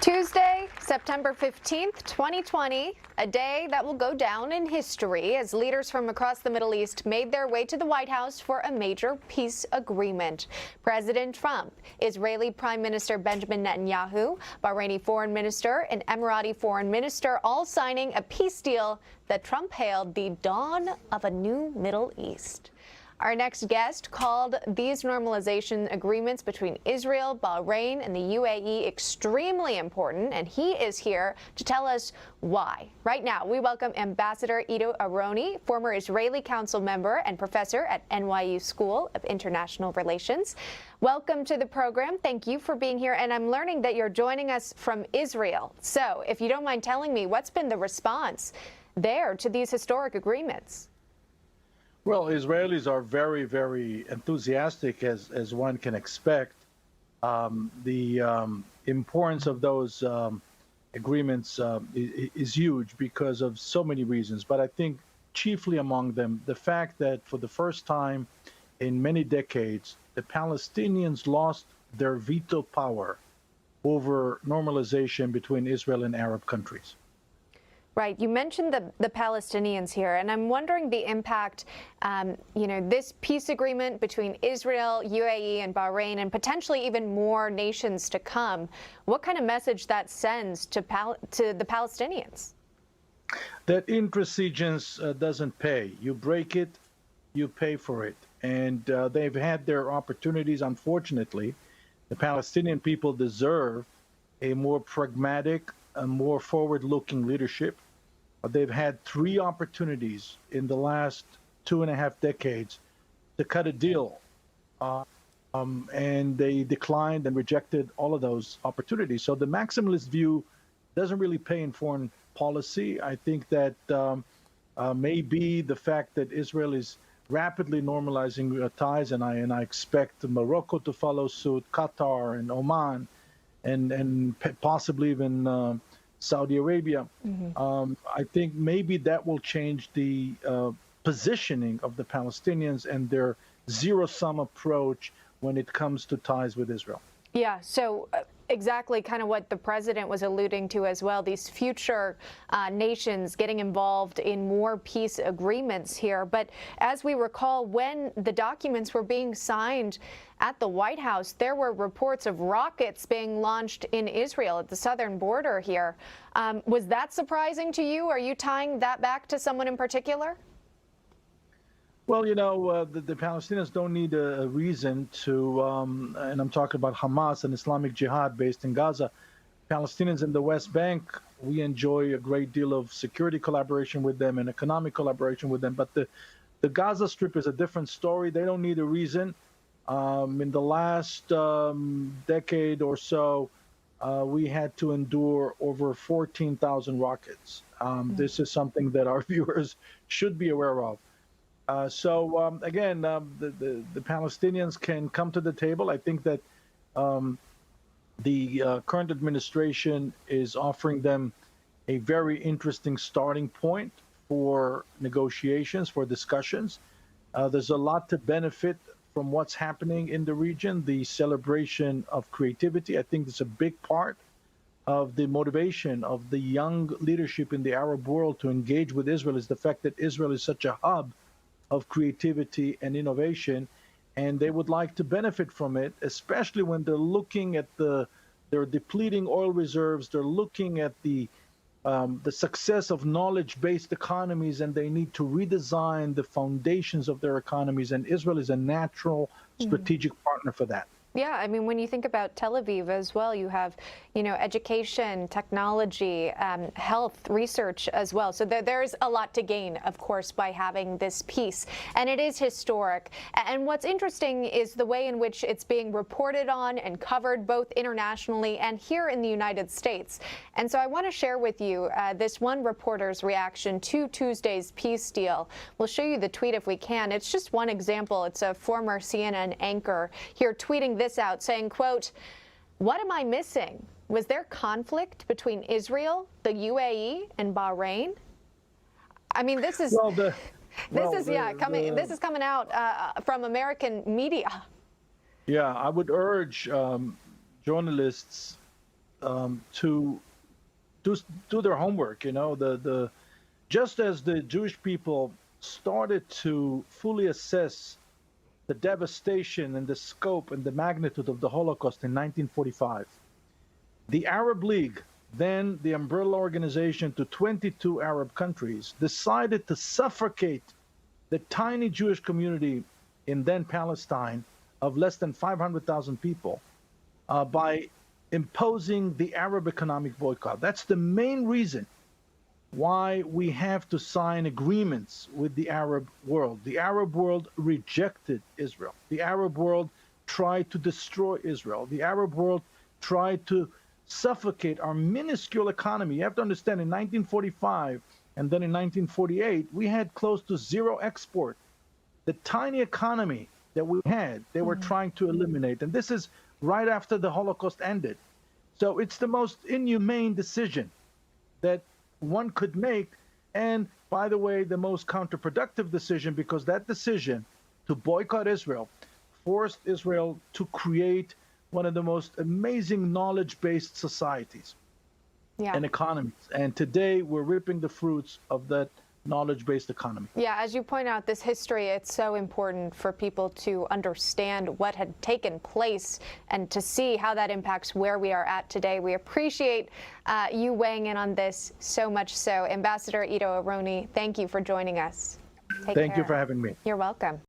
Tuesday, September 15th, 2020, a day that will go down in history as leaders from across the Middle East made their way to the White House for a major peace agreement. President Trump, Israeli Prime Minister Benjamin Netanyahu, Bahraini Foreign Minister, and Emirati Foreign Minister all signing a peace deal that Trump hailed the dawn of a new Middle East. Our next guest called these normalization agreements between Israel, Bahrain, and the UAE extremely important, and he is here to tell us why. Right now, we welcome Ambassador Aharoni, former Israeli council member and professor at NYU School of International Relations. Welcome to the program. Thank you for being here, and I'm learning that you're joining us from Israel. So, if you don't mind telling me, what's been the response there to these historic agreements? Well, Israelis are very, very enthusiastic, as one can expect. The importance of those agreements is huge because of so many reasons. But I think chiefly among them, the fact that for the first time in many decades, the Palestinians lost their veto power over normalization between Israel and Arab countries. Right. You mentioned the Palestinians here, and I'm wondering the impact, this peace agreement between Israel, UAE, and Bahrain, and potentially even more nations to come, what kind of message that sends to the Palestinians? That intransigence doesn't pay. You break it, you pay for it. And they've had their opportunities, unfortunately. The Palestinian people deserve a more pragmatic, a more forward-looking leadership. They've had 3 opportunities in the last 2.5 decades to cut a deal, and they declined and rejected all of those opportunities. So the maximalist view doesn't really pay in foreign policy. I think that maybe the fact that Israel is rapidly normalizing ties, and I expect Morocco to follow suit, Qatar and Oman, and possibly even Saudi Arabia. I think maybe that will change the positioning of the Palestinians and their zero-sum approach when it comes to ties with Israel. Yeah, so exactly kind of what the president was alluding to as well, these future nations getting involved in more peace agreements here. But as we recall, when the documents were being signed at the White House, there were reports of rockets being launched in Israel at the southern border here. Was that surprising to you? Are you tying that back to someone in particular? Well, the Palestinians don't need a reason to, and I'm talking about Hamas and Islamic Jihad based in Gaza. Palestinians in the West Bank, we enjoy a great deal of security collaboration with them and economic collaboration with them. But the Gaza Strip is a different story. They don't need a reason. In the last decade or so, we had to endure over 14,000 rockets. This is something that our viewers should be aware of. Again, the Palestinians can come to the table. I think that the current administration is offering them a very interesting starting point for negotiations, for discussions. There's a lot to benefit from what's happening in the region, the celebration of creativity. I think it's a big part of the motivation of the young leadership in the Arab world to engage with Israel is the fact that Israel is such a hub of creativity and innovation, and they would like to benefit from it, especially when they're looking at their depleting oil reserves. They're looking at the success of knowledge-based economies, and they need to redesign the foundations of their economies, and Israel is a natural strategic partner for that. Yeah, I mean, when you think about Tel Aviv as well, you have, education, technology, health, research as well. So there's a lot to gain, of course, by having this peace. And it is historic. And what's interesting is the way in which it's being reported on and covered both internationally and here in the United States. And so I want to share with you this one reporter's reaction to Tuesday's peace deal. We'll show you the tweet if we can. It's just one example. It's a former CNN anchor here tweeting this out, saying, quote, "What am I missing? Was there conflict between Israel, the UAE, and Bahrain?" I mean, this is this is coming out from American media. Yeah, I would urge journalists to do their homework. You know, just as the Jewish people started to fully assess the devastation and the scope and the magnitude of the Holocaust in 1945, the Arab League, then the umbrella organization to 22 Arab countries, decided to suffocate the tiny Jewish community in then Palestine of less than 500,000 people by imposing the Arab economic boycott. That's the main reason why we have to sign agreements with the Arab world. The Arab world rejected Israel. The Arab world tried to destroy Israel. The Arab world tried to suffocate our minuscule economy. You have to understand, in 1945 and then in 1948, we had close to zero export. The tiny economy that we had, they were trying to eliminate. And this is right after the Holocaust ended. So it's the most inhumane decision that one could make. And by the way, the most counterproductive decision, because that decision to boycott Israel forced Israel to create one of the most amazing knowledge-based societies and economies. And today we're reaping the fruits of that knowledge-based economy. Yeah, as you point out, this history, it's so important for people to understand what had taken place and to see how that impacts where we are at today. We appreciate you weighing in on this so much so. Ambassador Ido Aharoni, thank you for joining us. Thank you for having me. You're welcome.